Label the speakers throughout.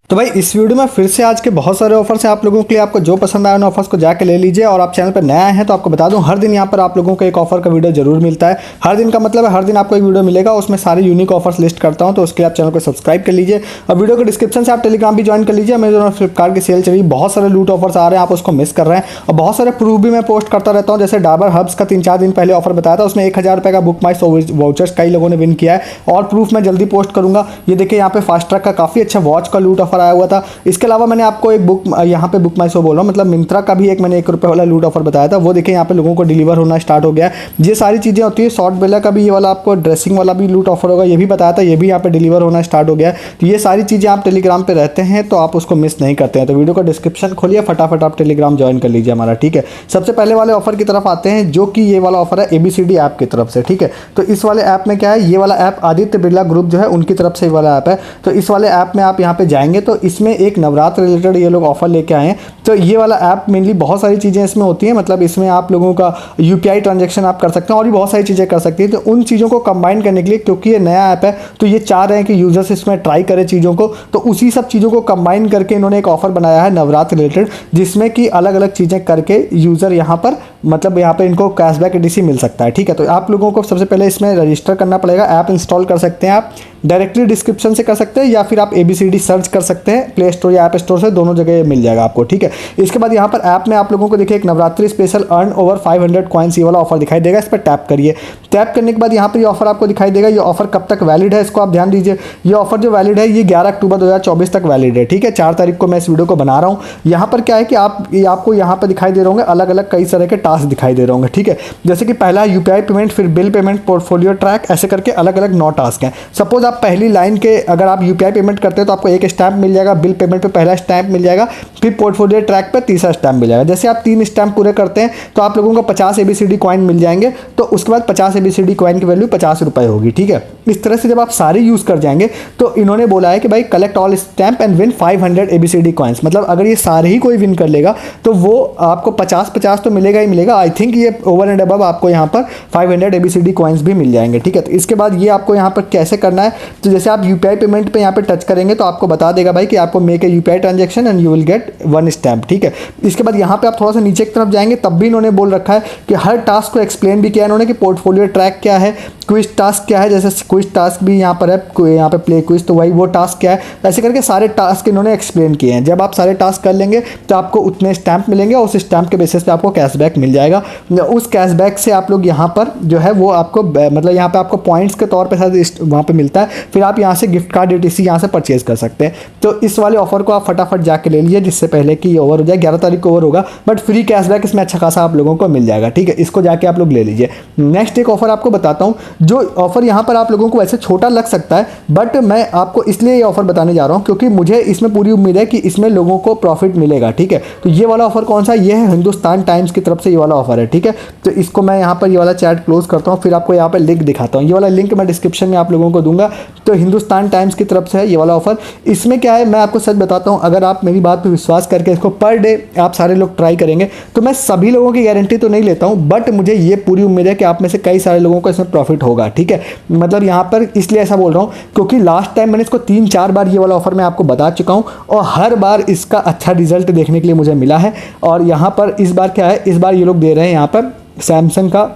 Speaker 1: तो भाई इस वीडियो में फिर से आज के बहुत सारे ऑफर्स हैं आप लोगों के लिए। आपको जो पसंद आए उन ऑफर्स को जाके ले लीजिए। और आप चैनल पर नया हैं तो आपको बता दूं, हर दिन यहाँ पर आप लोगों को एक ऑफर का वीडियो जरूर मिलता है। हर दिन का मतलब है हर दिन आपको एक वीडियो मिलेगा, उसमें सारे यूनिक ऑफर्स लिस्ट करता हूँ। तो उसके लिए आप चैनल को सब्सक्राइब कर लीजिए और वीडियो के डिस्क्रिप्शन से आप टेलीग्राम भी ज्वाइन कर लीजिए। अमेजॉन और फ्लिपकार्ट की सेल चली, बहुत सारे लूट ऑफर्स आ रहे हैं, आप उसको मिस कर रहे हैं। और बहुत सारे प्रूफ भी मैं पोस्ट करता रहता हूँ। जैसे डाबर हब्स का 3-4 दिन पहले ऑफर बताया था, उसमें 1000 रुपये का बुक माई वाउचर्स कई लोगों ने विन किया है। और प्रूफ मैं जल्दी पोस्ट करूंगा। ये देखिए यहाँ पे फास्ट ट्रैक का काफ़ी अच्छा वॉच का लूट ऑफर आया हुआ था। इसके अलावा मैंने आपको एक बुक यहाँ पे बुक माई शो बोल रहा हूँ, मतलब मिंत्रा का भी एक मैंने 1 रुपये वाला लूट ऑफर बताया था। वो देखिए यहाँ पे लोगों को डिलीवर होना स्टार्ट हो गया है। ये सारी चीज़ें होती है। शॉर्ट बेला का भी ये वाला आपको ड्रेसिंग वाला भी लूट ऑफर होगा, ये भी बताया था, ये भी यहाँ पे डिलीवर होना स्टार्ट हो गया है। तो ये सारी चीज़ें आप टेलीग्राम पे रहते हैं तो आप उसको मिस नहीं करते हैं। तो वीडियो का डिस्क्रिप्शन खोलिए, फटाफट आप टेलीग्राम ज्वाइन कर लीजिए हमारा, ठीक है। सबसे पहले वाले ऑफर की तरफ आते हैं, जो कि ये वाला ऑफर है ABCD ऐप की तरफ से, ठीक है। तो इस वाले ऐप में क्या है, ये वाला ऐप आदित्य बिरला ग्रुप जो है उनकी तरफ से ये वाला ऐप है। तो इस वाले ऐप में आप यहाँ पे जाएंगे तो इसमें एक नवरात्र रिलेटेड ये लोग ऑफर लेके आए हैं। तो ये वाला ऐप मेनली बहुत सारी चीज़ें इसमें होती हैं, मतलब इसमें आप लोगों का UPI ट्रांजैक्शन आप कर सकते हैं और भी बहुत सारी चीज़ें कर सकती हैं। तो उन चीज़ों को कंबाइन करने के लिए, क्योंकि ये नया ऐप है तो ये चाह रहे हैं कि यूजर्स इसमें ट्राई करें चीज़ों को, तो उसी सब चीज़ों को कंबाइन करके इन्होंने एक ऑफर बनाया है नवरात्र रिलेटेड, जिसमें कि अलग अलग चीज़ें करके यूज़र यहाँ पर मतलब यहाँ पे इनको कैशबैक ETC मिल सकता है, ठीक है। तो आप लोगों को सबसे पहले इसमें रजिस्टर करना पड़ेगा। ऐप इंस्टॉल कर सकते हैं आप डायरेक्टली डिस्क्रिप्शन से कर सकते हैं, या फिर आप ABCD सर्च कर सकते हैं प्ले स्टोर या ऐप स्टोर से, दोनों जगह मिल जाएगा आपको, ठीक है। इसके बाद यहाँ पर ऐप में आप लोगों को देखिए एक Navratri special earn over 500 coins ये वाला ऑफर दिखाई देगा। इस पर टैप करिए। टैप करने के बाद यहाँ पर ये ऑफर आपको दिखाई देगा। ये ऑफर कब तक वैलिड है इसको आप ध्यान दीजिए। ये ऑफर जो वैलिड है ये 11 अक्टूबर 2024 तक वैलिड है, ठीक है। 4 तारीख को मैं इस वीडियो को बना रहा हूँ। यहाँ पर क्या है कि आपको यहाँ पर दिखाई दे रहे होंगे अलग अलग कई तरह के टास्क दिखाई दे रहे होंगे, ठीक है। जैसे कि पहला UPI पेमेंट, फिर बिल पेमेंट, पोर्टफोलियो ट्रैक, ऐसे करके अलग अलग 9 टास्क हैं। सपोज आप पहली लाइन के अगर आप UPI पेमेंट करते हैं तो आपको 1 स्टैम्प मिल जाएगा, बिल पेमेंट पे पहला स्टैम्प मिल जाएगा, फिर पोर्टफोलियो ट्रैक पे तीसरा स्टैम्प मिल जाएगा। जैसे आप 3 स्टैम्प पूरे करते हैं तो आप लोगों को 50 ABCD कॉइन मिल जाएंगे। तो उसके बाद 50 ABCD कॉइन की वैल्यू 50 रुपये होगी, ठीक है। इस तरह से जब आप सारे यूज़ कर जाएंगे तो इन्होंने बोला है कि भाई collect all stamp and win 500 ABCD coins, मतलब अगर ये सारे ही कोई विन कर लेगा तो वो आपको 50-50 तो मिलेगा ही मिलेगा। आई थिंक ये ओवर एंड अबव आपको यहाँ पर 500 ABCD कॉइन्स भी मिल जाएंगे, ठीक है। तो इसके बाद ये आपको यहाँ पर कैसे करना है, तो जैसे आप UPI पेमेंट पे यहाँ पे टच करेंगे तो आपको बता देगा भाई कि आपको make a UPI transaction and you will get 1 stamp, ठीक है। इसके बाद यहाँ पे आप थोड़ा सा नीचे की तरफ जाएंगे, तब भी इन्होंने बोल रखा है कि हर टास्क को एक्सप्लेन भी किया इन्होंने कि पोर्टफोलियो ट्रैक क्या है, क्विज टास्क क्या है, जैसे क्विज टास्क भी यहाँ पर है, यहाँ पे प्ले क्विज, तो वही वो टास्क क्या है, ऐसे करके सारे टास्क इन्होंने एक्सप्लेन किए हैं। जब आप सारे टास्क कर लेंगे तो आपको उतने स्टैम्प मिलेंगे और उस स्टैम्प के बेसिस पे आपको कैशबैक मिल जाएगा। उस कैशबैक से आप लोग यहाँ पर जो है वो आपको मतलब यहाँ पे आपको पॉइंट्स के तौर पे शायद वहाँ पे मिलता है, फिर आप यहाँ से गिफ्ट कार्ड ETC यहाँ से परचेज कर सकते हैं। तो इस वाले ऑफर को आप फटाफट जाके ले लीजिए, जिससे पहले कि ये ओवर हो जाए। 11 तारीख को ओवर होगा, बट फ्री कैशबैक इसमें अच्छा खासा आप लोगों को मिल जाएगा, ठीक है। इसको जाके आप लोग ले लीजिए। नेक्स्ट एक ऑफर आपको बताता हूँ, जो ऑफर यहाँ पर आप लोगों को वैसे छोटा लग सकता है, बट मैं आपको इसलिए ये ऑफर बताने जा रहा हूँ क्योंकि मुझे इसमें पूरी उम्मीद है कि इसमें लोगों को प्रॉफिट मिलेगा, ठीक है। तो ये वाला ऑफर कौन सा है, ये है हिंदुस्तान टाइम्स की तरफ से ये वाला ऑफर है, ठीक है। तो इसको मैं यहाँ पर ये वाला चैट क्लोज करता हूँ, फिर आपको यहाँ पर लिंक दिखाता हूँ। ये वाला लिंक मैं डिस्क्रिप्शन में आप लोगों को दूंगा। तो हिंदुस्तान टाइम्स की तरफ से है ये वाला ऑफर। इसमें क्या है, मैं आपको सच बताता हूँ, अगर आप मेरी बात पर विश्वास करके इसको पर डे आप सारे लोग ट्राई करेंगे तो मैं सभी लोगों की गारंटी तो नहीं लेता हूँ, बट मुझे ये पूरी उम्मीद है कि आप में से कई सारे लोगों को इसमें प्रॉफिट होगा, ठीक है। मतलब यहाँ पर इसलिए ऐसा बोल रहा हूँ क्योंकि लास्ट टाइम मैंने इसको 3-4 बार ये वाला ऑफर मैं आपको बता चुका हूँ और हर बार इसका अच्छा रिजल्ट देखने के लिए मुझे मिला है। और यहाँ पर इस बार क्या है, इस बार ये लोग दे रहे हैं यहाँ पर सैमसंग का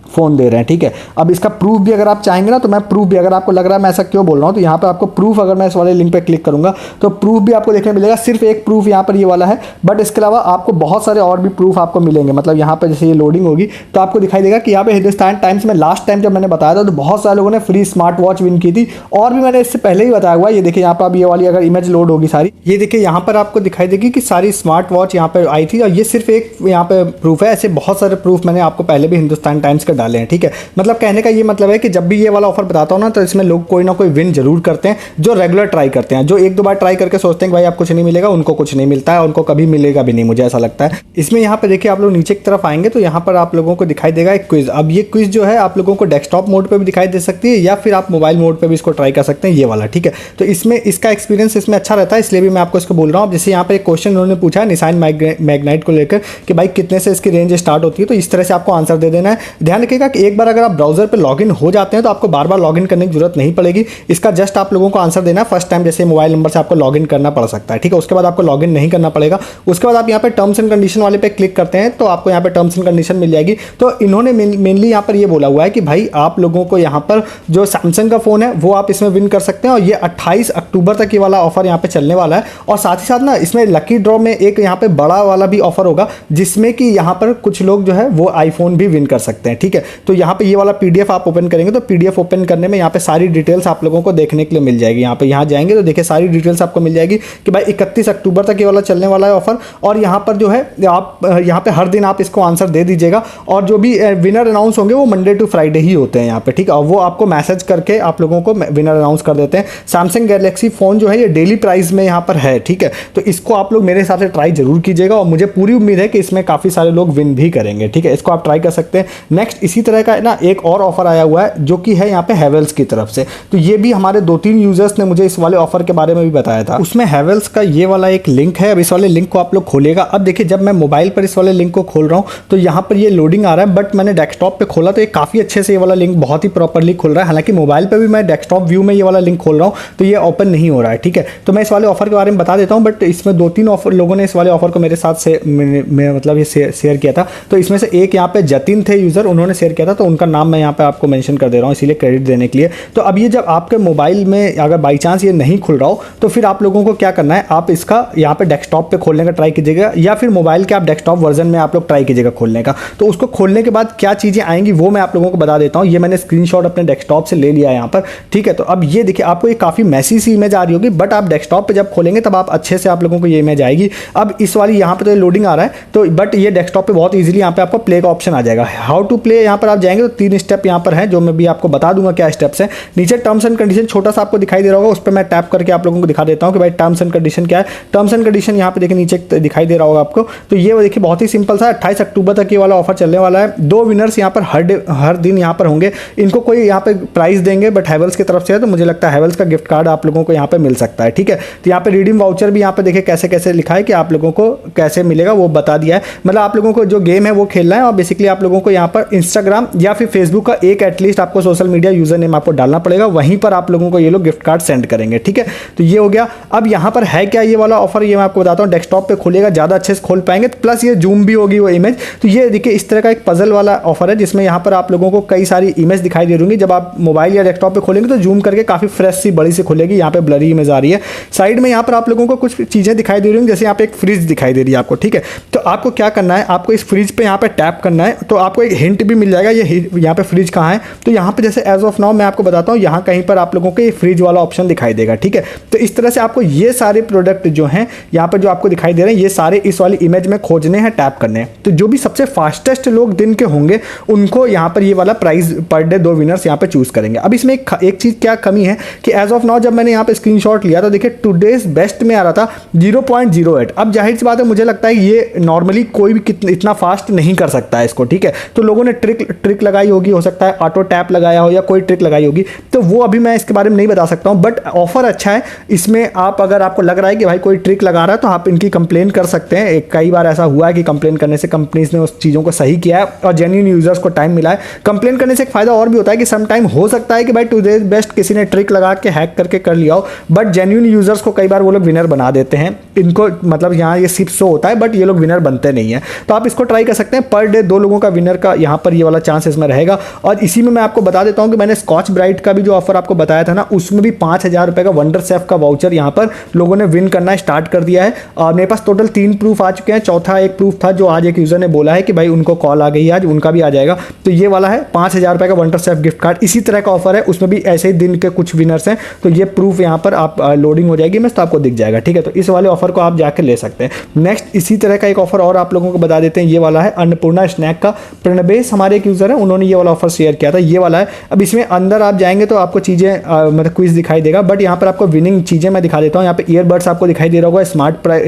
Speaker 1: फ़ोन दे रहे हैं, ठीक है। अब इसका प्रूफ भी अगर आप चाहेंगे ना तो मैं प्रूफ भी, अगर आपको लग रहा है मैं ऐसा क्यों बोल रहा हूँ, तो यहाँ पे आपको प्रूफ, अगर मैं इस वाले लिंक पे क्लिक करूँगा तो प्रूफ भी आपको देखने मिलेगा। सिर्फ एक प्रूफ यहाँ पर ये वाला है, बट इसके अलावा आपको बहुत सारे और भी प्रूफ आपको मिलेंगे। मतलब यहाँ पर जैसे ये लोडिंग होगी तो आपको दिखाई देगा कि यहाँ पे हिंदुस्तान टाइम्स में लास्ट टाइम जब मैंने बताया था तो बहुत सारे लोगों ने फ्री स्मार्ट वॉच विन की थी, और भी मैंने इससे पहले ही बताया हुआ। ये देखिए यहाँ पर अब ये वाली अगर इमेज लोड होगी सारी, ये देखिए यहाँ पर आपको दिखाई देगी कि सारी स्मार्ट वॉच यहाँ पर आई थी, और ये सिर्फ एक यहाँ पे प्रूफ है। ऐसे बहुत सारे प्रूफ मैंने आपको पहले भी हिंदुस्तान टाइम्स के डाले हैं, ठीक है। मतलब कहने का ये मतलब है कि जब भी ये वाला ऑफर बताता हूँ ना तो इसमें लोग कोई ना कोई विन जरूर करते हैं, जो रेगुलर ट्राई करते हैं। जो 1-2 बार ट्राई करके सोचते हैं कि भाई आप कुछ नहीं मिलेगा, उनको कुछ नहीं मिलता है, उनको कभी मिलेगा भी नहीं, मुझे ऐसा लगता है। इसमें यहाँ पे देखिए आप लोग नीचे की तरफ आएंगे तो यहाँ पर आप लोगों को दिखाई देगा एक क्विज। अब ये क्विज जो है आप लोगों को डेस्कटॉप मोड पर भी दिखाई दे सकती है या फिर आप मोबाइल मोड पर भी इसको ट्राई कर सकते हैं, ये वाला, ठीक है। तो इसमें इसका एक्सपीरियंस इसमें अच्छा रहता है, इसलिए भी मैं आपको इसको बोल रहा हूँ। जैसे यहाँ पर एक क्वेश्चन उन्होंने पूछा है निशान मैग्नाइट को लेकर कि भाई कितने से इसकी रेंज स्टार्ट होती है, तो इस तरह से आपको आंसर दे देना है। ध्यान रखिएगा कि एक बार अगर आप ब्राउजर पे लॉगिन हो जाते हैं तो आपको बार बार लॉगिन करने की जरूरत नहीं पड़ेगी। इसका जस्ट आप लोगों को आंसर देना है फर्स्ट टाइम, जैसे मोबाइल नंबर से आपको लॉगिन करना पड़ सकता है, ठीक है। उसके बाद आपको लॉगिन नहीं करना पड़ेगा। उसके बाद आप यहाँ पे टर्म्स एंड कंडीशन वाले पे क्लिक करते हैं तो आपको यहाँ पे टर्म्स एंड कंडीशन मिल जाएगी। तो इन्होंने मेनली यहाँ पर ये बोला हुआ है कि भाई आप लोगों को यहाँ पर जो सैमसंग का फोन है वो आप इसमें विन कर सकते हैं, और ये 28 अक्टूबर तक ये वाला ऑफर यहाँ पे चलने वाला है। और साथ ही साथ ना इसमें लकी ड्रॉ में एक यहाँ पे बड़ा वाला भी ऑफर होगा, जिसमें कि यहाँ पर कुछ लोग जो है वो आईफोन भी विन कर सकते हैं, ठीक है। तो यहाँ पे ये वाला पीडीएफ आप ओपन करेंगे तो पीडीएफ ओपन करने में यहाँ पे सारी डिटेल्स आप लोगों को देखने के लिए मिल जाएगी। यहाँ जाएंगे तो देखिए सारी डिटेल्स आपको मिल जाएगी कि भाई 31 अक्टूबर तक ये वाला चलने वाला है ऑफर। और यहाँ पर जो है आप यहाँ पे हर दिन आप इसको आंसर दे दीजिएगा, और जो भी विनर अनाउंस होंगे वो मंडे टू फ्राइडे ही होते हैं यहाँ पे, ठीक है। और वो आपको मैसेज करके आप लोगों को विनर अनाउंस कर देते हैं। सैमसंग गैलेक्सी फोन जो है ये डेली प्राइस में यहाँ पर है, ठीक है। तो इसको आप लोग मेरे हिसाब से ट्राई जरूर कीजिएगा, और मुझे पूरी उम्मीद है कि इसमें काफी सारे लोग विन भी करेंगे, ठीक है। इसको आप ट्राई कर सकते हैं। नेक्स्ट इसी तरह का ना एक और ऑफर आया हुआ है जो कि है यहाँ पे हैवेल्स की तरफ से। तो ये भी हमारे 2-3 यूजर्स ने मुझे इस वाले ऑफर के बारे में भी बताया था। उसमें हैवेल्स का ये वाला एक लिंक है। अब इस वाले लिंक को आप लोग खोलिएगा। अब देखिए जब मैं मोबाइल पर इस वाले लिंक को खोल रहा हूँ तो यहाँ पर ये लोडिंग आ रहा है, बट मैंने डेस्कटॉप पे खोला तो ये काफी अच्छे से ये वाला लिंक बहुत ही प्रॉपर्ली खुल रहा है। हालांकि मोबाइल पे भी मैं डेस्कटॉप व्यू में ये वाला लिंक खोल रहा हूँ तो ये ओपन नहीं हो रहा है, ठीक है। तो मैं इस वाले ऑफर के बारे में बता देता हूँ, बट इसमें 2-3 ऑफर लोगों ने इस वाले ऑफर को मेरे साथ से मतलब ये शेयर किया था। तो इसमें से एक यहाँ पे जतिन थे यूजर, उन्होंने शेयर किया था, तो उनका नाम मैं यहाँ पे आपको मेंशन कर दे रहा हूँ इसीलिए क्रेडिट देने के लिए। तो अब ये जब आपके मोबाइल में अगर बाई चांस ये नहीं खुल रहा हो तो फिर आप लोगों को क्या करना है, आप इसका यहाँ पे डेस्कटॉप पे खोलने का ट्राई कीजिएगा, या फिर मोबाइल के आप डेस्कटॉप वर्जन में आप लोग ट्राई कीजिएगा खोलने का। तो उसको खोलने के बाद क्या चीज़ें आएंगी वो मैं आप लोगों को बता देता हूँ। ये मैंने स्क्रीनशॉट अपने डेस्कटॉप से ले लिया है यहाँ पर, ठीक है। तो अब ये देखिए आपको ये काफ़ी मैसी सी इमेज आ रही होगी, बट आप डेस्कटॉप पे जब खोलेंगे तब आप अच्छे से आप लोगों को ये इमेज आएगी। अब इस वाली यहाँ पे तो लोडिंग आ रहा है, तो बट ये डेस्कटॉप पे बहुत ईजिली यहाँ पे आपको प्ले का ऑप्शन आ जाएगा। हाउ टू प्ले यहाँ पर आप जाएंगे तो 3 स्टेप यहाँ पर है, जो मैं भी आपको बता दूंगा क्या स्टेप्स है। नीचे टर्म्स एंड कंडीशन छोटा सा आपको दिखाई दे रहा होगा, उस पर मैं टैप करके आप लोगों को दिखा देता हूँ कि भाई टर्म्स एंड कंडीशन क्या है। टर्म्स एंड कंडीशन यहाँ पे देखिए नीचे दिखाई दे रहा होगा आपको। तो ये देखिए बहुत ही सिंपल सा 28 अक्टूबर तक ये वाला ऑफर चलने वाला है। 2 विनर्स यहाँ पर हर दिन यहाँ पर होंगे। इनको कोई यहाँ पे प्राइस देंगे, बट हैवेल्स की तरफ से है, तो मुझे लगता है हैवेल्स का गिफ्ट कार्ड आप लोगों को यहाँ पे मिल सकता है, ठीक है। तो यहाँ पे रिडीम वाउचर भी यहाँ पे देखिए कैसे कैसे लिखा है कि आप लोगों को कैसे मिलेगा वो बता दिया है। मतलब आप लोगों को जो गेम है वो खेलना है, और बेसिकली आप लोगों को यहाँ पर इंस्टाग्राम या फिर फेसबुक का एक एटलीस्ट आपको सोशल मीडिया यूजर नेम आपको डालना पड़ेगा, वहीं पर आप लोगों को ये लोग गिफ्ट कार्ड सेंड करेंगे, ठीक है। तो ये हो गया। अब यहाँ पर है क्या ये वाला ऑफर, ये मैं आपको बताता हूँ। डेस्कटॉप पे खोलिएगा ज़्यादा अच्छे से खोल पाएंगे, प्लस ये जूम भी होगी वो इमेज। तो ये देखिए इस तरह का एक पजल वाला ऑफर है, जिसमें यहाँ पर आप लोगों को कई सारी इमेज दिखाई दे रही। जब आप मोबाइल या डेस्कटॉप पे खोलेंगे तो जूम करके काफी फ्रेश सी बड़ी सी खुलेगी। यहाँ पे ब्लरी इमेज आ रही है। साइड में यहाँ पर आप लोगों को कुछ चीजें दिखाई दे रही होंगी, जैसे यहाँ पे एक फ्रिज दिखाई दे रही है आपको, ठीक है। तो आपको क्या करना है, आपको इस फ्रिज पे यहाँ पे टैप करना है, तो आपको एक हिंट भी मिल जाएगा ये यहाँ पे फ्रिज कहाँ है। तो यहाँ पे जैसे एज ऑफ नाउ मैं आपको बताता हूँ, यहाँ कहीं पर आप लोगों को ये फ्रिज वाला ऑप्शन दिखाई देगा, ठीक है। तो इस तरह से आपको ये सारे प्रोडक्ट जो हैं यहाँ पर जो आपको दिखाई दे रहे हैं, ये सारे इस वाली इमेज में खोजने हैं, टैप करने हैं। तो जो भी सबसे फास्टेस्ट लोग दिन के होंगे उनको यहाँ पर ये वाला प्राइस पर डे 2 विनर्स यहाँ पे चूज करेंगे। अब इसमें एक चीज क्या कमी है कि एज ऑफ नाउ जब मैंने यहाँ पे स्क्रीनशॉट लिया तो देखिए टुडेज बेस्ट में आ रहा था 0.08। अब जाहिर सी बात है, मुझे लगता है ये नॉर्मली कोई भी इतना फास्ट नहीं कर सकता है इसको, ठीक है। तो लोगों ने ट्रिक लगाई होगी, हो सकता है ऑटो टैप लगाया हो या कोई ट्रिक लगाई होगी, तो वो अभी मैं इसके बारे में नहीं बता सकता हूँ। बट ऑफर अच्छा है इसमें। आप अगर आपको लग रहा है कि भाई कोई ट्रिक लगा रहा है तो आप इनकी कंप्लेन कर सकते हैं। कई बार ऐसा हुआ है कि कंप्लेन करने से कंपनीज ने उस चीज़ों को सही किया है और जेन्युइन यूजर्स को टाइम मिला है। कंप्लेन करने से एक फायदा और भी होता है कि सम टाइम हो सकता है कि भाई टुडे बेस्ट किसी ने ट्रिक लगा के हैक करके कर लिया हो, बट जेन्युइन यूजर्स को कई बार वो लोग विनर बना देते हैं। इनको मतलब यहाँ ये सिर्फ शो होता है, बट ये लोग विनर बनते नहीं है। तो आप इसको ट्राई कर सकते हैं। पर डे 2 लोगों का विनर का यहाँ पर ये वाला चांस इसमें रहेगा। और इसी में मैं आपको बता देता हूँ कि मैंने स्कॉच ब्राइट का भी जो ऑफर आपको बताया था ना, उसमें भी 5000 रुपये का वंडर सेफ का वाउचर यहाँ पर लोगों ने विन करना स्टार्ट कर दिया है। और मेरे पास टोटल 3 प्रूफ आ चुके हैं। चौथा एक प्रूफ था जो आज एक यूजर ने बोला है कि भाई उनको कॉल आ गई है, आज उनका भी आ जाएगा। तो ये वाला है 5000 रुपये का वंडर सेफ गिफ्ट कार्ड। इसी तरह का ऑफर है, उसमें भी ऐसे ही दिन के कुछ विनर्स हैं। तो ये प्रूफ यहाँ पर आप लोडिंग हो जाएगी मैं, तो आपको दिख जाएगा, ठीक है। तो इस वाले ऑफर को आप जाकर ले सकते हैं। नेक्स्ट इसी तरह का एक ऑफर और आप लोगों को बता देते हैं। ये वाला है अन्नपूर्णा स्नैक का। प्रणबेश हमारे एक यूजर है, उन्होंने ये वाला ऑफर शेयर किया था। ये वाला है। अब इसमें अंदर आप जाएंगे तो आपको चीजें मतलब क्विज दिखाई देगा, बट यहाँ पर आपको विनिंग चीजें मैं दिखा देता हूँ। यहाँ पे ईयरबड्स आपको दिखाई दे रहा होगा,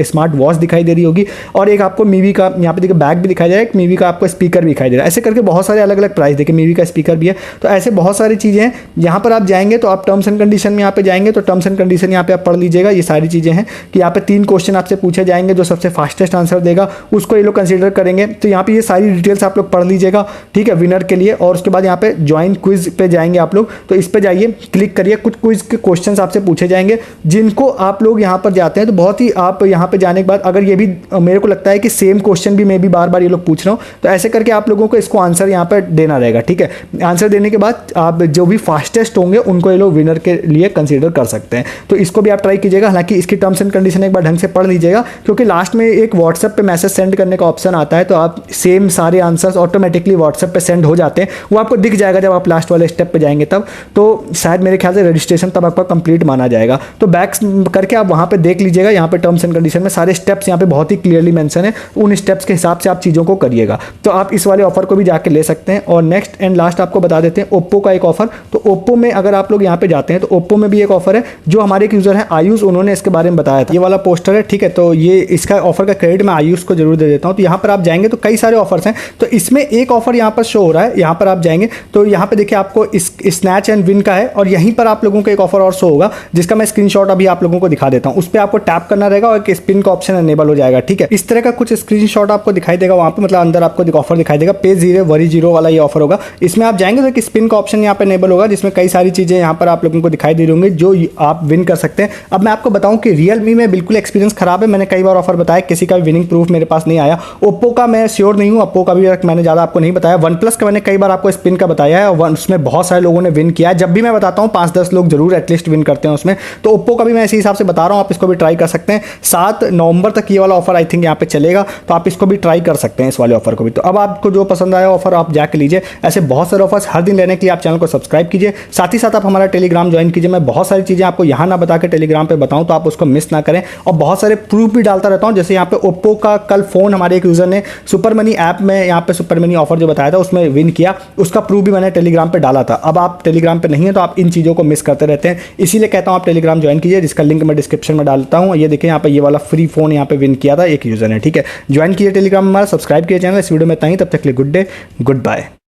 Speaker 1: स्मार्ट वॉच दिखाई दे रही होगी, और एक आपको मीवी का यहाँ पे देखिए बैग भी दिखाई दे रहा है, एक मीवी का आपको स्पीकर भी दिखाई दे रहा है। ऐसे करके बहुत सारे अलग अलग प्राइस देखिए, मीवी का स्पीकर भी है। तो ऐसे बहुत सारी चीजें हैं। यहाँ पर आप जाएंगे तो आप टर्म्स एंड कंडीशन में यहाँ पे जाएंगे तो टर्म्स एंड कंडीशन यहाँ पे आप पढ़ लीजिएगा। ये सारी चीजें हैं कि यहाँ पे 3 क्वेश्चन आपसे पूछे जाएंगे, जो सबसे फास्टेस्ट आंसर देगा उसको ये लोग कंसीडर करेंगे। तो यहाँ पे ये सारी डिटेल्स आप लोग पढ़ लीजिएगा। ठीक है, विनर के लिए। और उसके बाद यहाँ पे ज्वाइन क्विज पे जाएंगे आप लोग, तो इस पे जाइए, क्लिक करिए। कुछ क्विज के क्वेश्चंस आपसे पूछे जाएंगे जिनको आप लोग यहाँ पर जाते हैं तो बहुत ही आप यहाँ पे जाने के बाद अगर ये भी मेरे को लगता है कि सेम क्वेश्चन भी मैं भी बार बार ये लोग पूछ रहा हूँ, तो ऐसे करके आप लोगों को इसको आंसर यहाँ पर देना रहेगा। ठीक है, आंसर देने के बाद आप जो भी फास्टेस्ट होंगे उनको ये लोग विनर के लिए कंसीडर कर सकते हैं। तो इसको भी आप ट्राई कीजिएगा। हालांकि इसकी टर्म्स एंड कंडीशन एक बार ढंग से पढ़ लीजिएगा, क्योंकि लास्ट में एक व्हाट्सएप पे मैसेज सेंड करने का ऑप्शन आता है, तो आप सेम सारे आंसर्स ऑटोमेटिकली व्हाट्सएप पे सेंड हो जाते हैं। वो आपको दिख जाएगा जब आप लास्ट वाले स्टेप पे जाएंगे तब, तो शायद मेरे ख्याल से रजिस्ट्रेशन तब आपका कंप्लीट माना जाएगा। तो बैक करके आप वहाँ पे देख लीजिएगा, यहाँ पे टर्म्स एंड कंडीशन में सारे स्टेप्स यहाँ पे बहुत ही क्लियरली मेंशन है, उन स्टेप्स के हिसाब से आप चीज़ों को करिएगा। तो आप इस वाले ऑफर को भी जाके ले सकते हैं। और नेक्स्ट एंड लास्ट आपको बता देते हैं ओप्पो का एक ऑफर। तो ओप्पो में अगर आप लोग यहाँ पे जाते हैं तो ओप्पो में भी एक ऑफर है, जो हमारे एक यूजर है आयुष, उन्होंने इसके बारे में बताया था। ये वाला पोस्टर है, ठीक है, तो ये इसका ऑफर का क्रेडिट मैं आयुष को जरूर दे देता हूँ। तो यहाँ पर आप जाएंगे तो कई सारे ऑफर्स हैं, तो इसमें एक ऑफर यहाँ पर शो हो रहा है। यहाँ पर आप जाएंगे तो यहाँ पे देखिए आपको इस स्नैच एंड विन का है, और यहीं पर आप लोगों को एक ऑफर और शो होगा जिसका मैं स्क्रीनशॉट अभी आप लोगों को दिखा देता हूँ। उस पर आपको टैप करना रहेगा और एक स्पिन का ऑप्शन एनेबल हो जाएगा। ठीक है, इस तरह का कुछ स्क्रीनशॉट आपको दिखाई देगा वहाँ पे, मतलब अंदर आपको एक ऑफर दिखाई देगा, पे जीरो वरी जीरो वाला ये ऑफर होगा। इसमें आप जाएंगे तो एक स्पिन का ऑप्शन यहाँ पे एनेबल होगा, जिसमें कई सारी चीजें यहाँ पर आप लोगों को दिखाई दे रही होंगी जो आप विन कर सकते हैं। अब मैं आपको बताऊं कि रियलमी में बिल्कुल एक्सपीरियंस खराब है, मैंने कई बार ऑफर बताया, किसी का भी विनिंग प्रूफ मेरे पास नहीं आया। ओप्पो का मैं श्योर नहीं हूँ, ओप्पो का भी मैंने ज़्यादा आपको नहीं बताया। वन प्लस का मैंने कई बार आपको स्पिन का बताया है, और उसमें बहुत सारे लोगों ने विन किया है। जब भी मैं बताता हूँ 5-10 लोग जरूर एटलीस्ट विन करते हैं उसमें। तो ओप्पो का भी मैं इसी हिसाब से बता रहा हूँ, आप इसको भी ट्राई कर सकते हैं। 7 नवंबर तक ये वाला ऑफर आई थिंक यहाँ पे चलेगा, तो आप इसको भी ट्राई कर सकते हैं, इस वाले ऑफर को भी। तो अब आपको जो पसंद आया ऑफर आप जाके लीजिए। ऐसे बहुत सारे ऑफर्स हर दिन लेने के लिए आप चैनल को सब्सक्राइब कीजिए, साथ ही साथ आप हमारा टेलीग्राम ज्वाइन कीजिए। मैं बहुत सारी चीज़ें आपको यहाँ ना बता के टेलीग्राम पे बताऊँ, तो आप उसको मिस ना करें। और बहुत सारे प्रूफ भी डालता रहता हूँ, जैसे यहाँ पे ओप्पो का कल फोन हमारे एक यूजर ने सुपर मनी ऐप में यहाँ पे सुपर मनी ऑफर जो बताया था उसमें विन किया, उसका प्रूफ भी मैंने टेलीग्राम पे डाला था। अब आप टेलीग्राम पे नहीं है तो आप इन चीज़ों को मिस करते रहते हैं, इसीलिए कहता हूँ आप टेलीग्राम ज्वाइन कीजिए, जिसका लिंक मैं डिस्क्रिप्शन में डालता हूँ। ये देखिए यहाँ पे ये वाला फ्री फोन यहाँ पे विन किया था एक यूजर ने। ठीक है, ज्वाइन कीजिए टेलीग्राम हमारा, सब्सक्राइब कीजिए चैनल। इस वीडियो में इतना ही, तब तक के लिए गुड डे, गुड बाय।